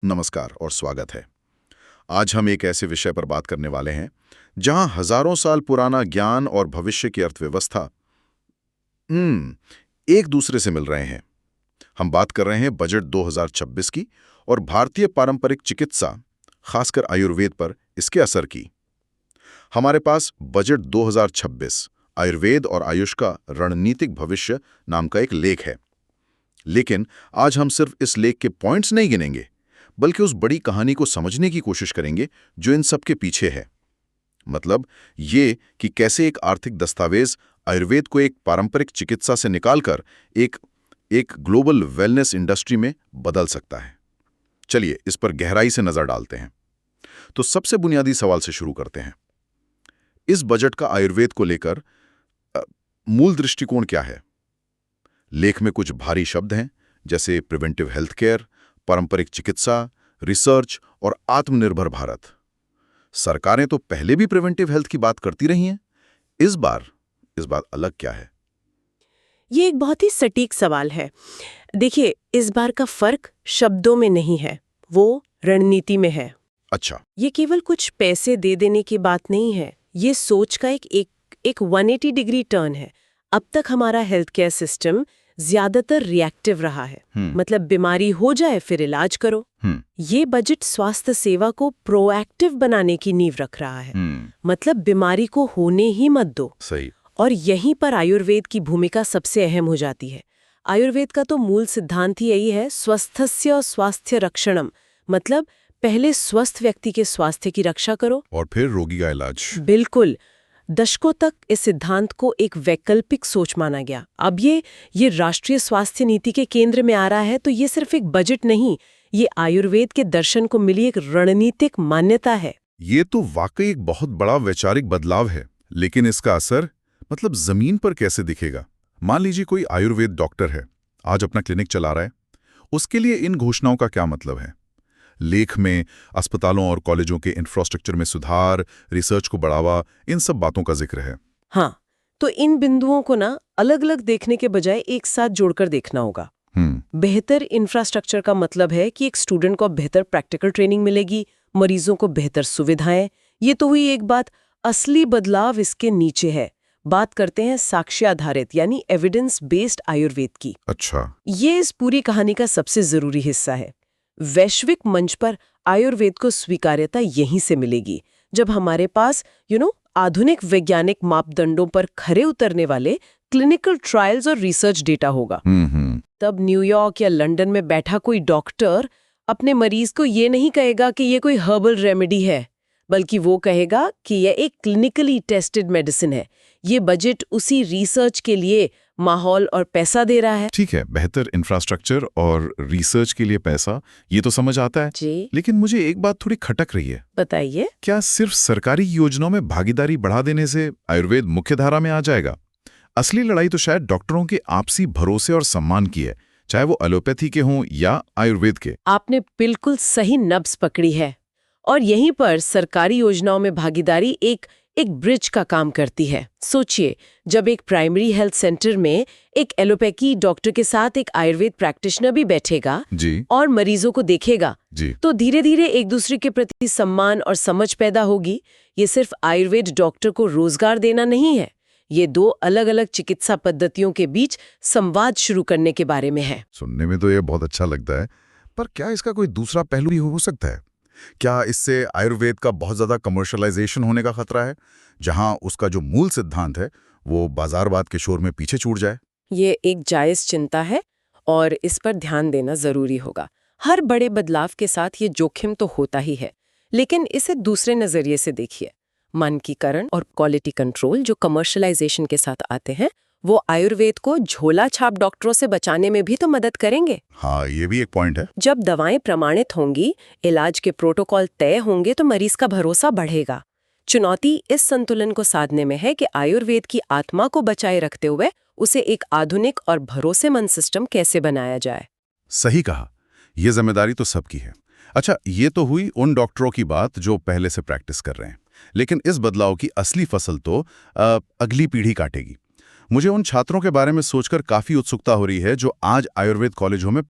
नमस्कार और स्वागत है। आज हम एक ऐसे विषय पर बात करने वाले हैं जहां हजारों साल पुराना ज्ञान और भविष्य की अर्थव्यवस्था एक दूसरे से मिल रहे हैं। हम बात कर रहे हैं बजट 2026 की और भारतीय पारंपरिक चिकित्सा, खासकर आयुर्वेद पर इसके असर की। हमारे पास बजट 2026 आयुर्वेद और आयुष का रणनीतिक भविष्य नाम का एक लेख है। लेकिन आज हम सिर्फ इस लेख के पॉइंट्स नहीं गिनेंगे, बल्कि उस बड़ी कहानी को समझने की कोशिश करेंगे जो इन सब के पीछे है। मतलब ये कि कैसे एक आर्थिक दस्तावेज आयुर्वेद को एक पारंपरिक चिकित्सा से निकालकर एक ग्लोबल वेलनेस इंडस्ट्री में बदल सकता है। चलिए इस पर गहराई से नजर डालते हैं। तो सबसे बुनियादी सवाल से शुरू करते हैं। इस बजट का आयुर्वेद को लेकर मूल दृष्टिकोण क्या है? लेख में कुछ भारी शब्द हैं, जैसे प्रिवेंटिव हेल्थ केयर, पारंपरिक चिकित्सा, रिसर्च और आत्मनिर्भर भारत। सरकारें तो पहले भी प्रिवेंटिव हेल्थ की बात करती रही हैं। इस बार अलग क्या है? ये एक बहुत ही सटीक सवाल है। देखिए, इस बार का फर्क शब्दों में नहीं है, वो रणनीति में है। अच्छा। ये केवल कुछ पैसे दे देने की बात नहीं है, ये सोच का एक 180 डिग्री टर्न है। अब तक हमारा हेल्थ केयर सिस्टम ज्यादातर रिएक्टिव रहा है। मतलब बीमारी हो जाए फिर इलाज करो। ये बजट स्वास्थ्य सेवा को प्रोएक्टिव बनाने की नींव रख रहा है। मतलब बीमारी को होने ही मत दो। सही। और यहीं पर आयुर्वेद की भूमिका सबसे अहम हो जाती है। आयुर्वेद का तो मूल सिद्धांत ही यही है, स्वस्थस्य स्वास्थ्य रक्षणम। मतलब पहले स्वस्थ व्यक्ति के स्वास्थ्य की रक्षा करो और फिर रोगी का इलाज। बिल्कुल। दशकों तक इस सिद्धांत को एक वैकल्पिक सोच माना गया। अब ये राष्ट्रीय स्वास्थ्य नीति के केंद्र में आ रहा है, तो ये सिर्फ एक बजट नहीं, ये आयुर्वेद के दर्शन को मिली एक रणनीतिक मान्यता है। ये तो वाकई एक बहुत बड़ा वैचारिक बदलाव है। लेकिन इसका असर मतलब जमीन पर कैसे दिखेगा? मान लीजिए कोई आयुर्वेद डॉक्टर है, आज अपना क्लिनिक चला रहा है। उसके लिए इन घोषणाओं का क्या मतलब है? लेख में अस्पतालों और कॉलेजों के इंफ्रास्ट्रक्चर में सुधार, रिसर्च को बढ़ावा, इन सब बातों का जिक्र है। हाँ, तो इन बिंदुओं को ना अलग अलग देखने के बजाय एक साथ जोड़कर देखना होगा। बेहतर इंफ्रास्ट्रक्चर का मतलब है कि एक स्टूडेंट को बेहतर प्रैक्टिकल ट्रेनिंग मिलेगी, मरीजों को बेहतर सुविधाएं। ये तो हुई एक बात। असली बदलाव इसके नीचे है। बात करते हैं साक्ष्य आधारित यानी एविडेंस बेस्ड आयुर्वेद की। अच्छा। ये इस पूरी कहानी का सबसे जरूरी हिस्सा है। वैश्विक मंच पर आयुर्वेद को स्वीकार्यता यहीं से मिलेगी, जब हमारे पास आधुनिक वैज्ञानिक मापदंडों पर खरे उतरने वाले क्लिनिकल ट्रायल्स और रिसर्च डेटा होगा। तब न्यूयॉर्क या लंदन में बैठा कोई डॉक्टर अपने मरीज को ये नहीं कहेगा कि ये कोई हर्बल रेमेडी है, बल्कि वो कहेगा कि यह एक क्लिनिकली टेस्टेड मेडिसिन है। ये बजट उसी रिसर्च के लिए माहौल और पैसा दे रहा है। ठीक है, बेहतर इंफ्रास्ट्रक्चर और रिसर्च के लिए पैसा, ये तो समझ आता है जी। लेकिन मुझे एक बात थोड़ी खटक रही है। बताइए। क्या सिर्फ सरकारी योजनाओं में भागीदारी बढ़ा देने से आयुर्वेद मुख्य धारा में आ जाएगा? असली लड़ाई तो शायद डॉक्टरों के आपसी भरोसे और सम्मान की है, चाहे वो एलोपैथी के हों या आयुर्वेद के। आपने बिल्कुल सही नब्ज पकड़ी है। और यहीं पर सरकारी योजनाओं में भागीदारी एक ब्रिज का काम करती है। सोचिए, जब एक प्राइमरी हेल्थ सेंटर में एक एलोपैथी डॉक्टर के साथ एक आयुर्वेद प्रैक्टिशनर भी बैठेगा जी। और मरीजों को देखेगा जी। तो धीरे धीरे एक दूसरे के प्रति सम्मान और समझ पैदा होगी। ये सिर्फ आयुर्वेद डॉक्टर को रोजगार देना नहीं है, ये दो अलग अलग चिकित्सा पद्धतियों के बीच संवाद शुरू करने के बारे में है। सुनने में तो ये बहुत अच्छा लगता है, पर क्या इसका कोई दूसरा पहलू भी हो सकता है? क्या इससे आयुर्वेद का बहुत ज्यादा कमर्शलाइजेशन होने का खतरा है, जहां उसका जो मूल सिद्धांत है वो बाजारवाद के शोर में पीछे छूट जाए? ये एक जायज चिंता है और इस पर ध्यान देना जरूरी होगा। हर बड़े बदलाव के साथ ये जोखिम तो होता ही है, लेकिन इसे दूसरे नजरिए से देखिए। मानकीकरण और क्वालिटी कंट्रोल जो कमर्शलाइजेशन के साथ आते हैं, वो आयुर्वेद को झोला छाप डॉक्टरों से बचाने में भी तो मदद करेंगे। हाँ, ये भी एक पॉइंट है। जब दवाएं प्रमाणित होंगी, इलाज के प्रोटोकॉल तय होंगे, तो मरीज का भरोसा बढ़ेगा। चुनौती इस संतुलन को साधने में है कि आयुर्वेद की आत्मा को बचाए रखते हुए उसे एक आधुनिक और भरोसेमंद सिस्टम कैसे बनाया जाए। सही कहा, यह जिम्मेदारी तो सबकी है। अच्छा, ये तो हुई उन डॉक्टरों की बात जो पहले से प्रैक्टिस कर रहे हैं, लेकिन इस बदलाव की असली फसल तो अगली पीढ़ी काटेगी। मुझे उन छात्रों के बारे में सोचकर काफी उत्सुकता हो रही है जो आज आयुर्वेद कॉलेजों में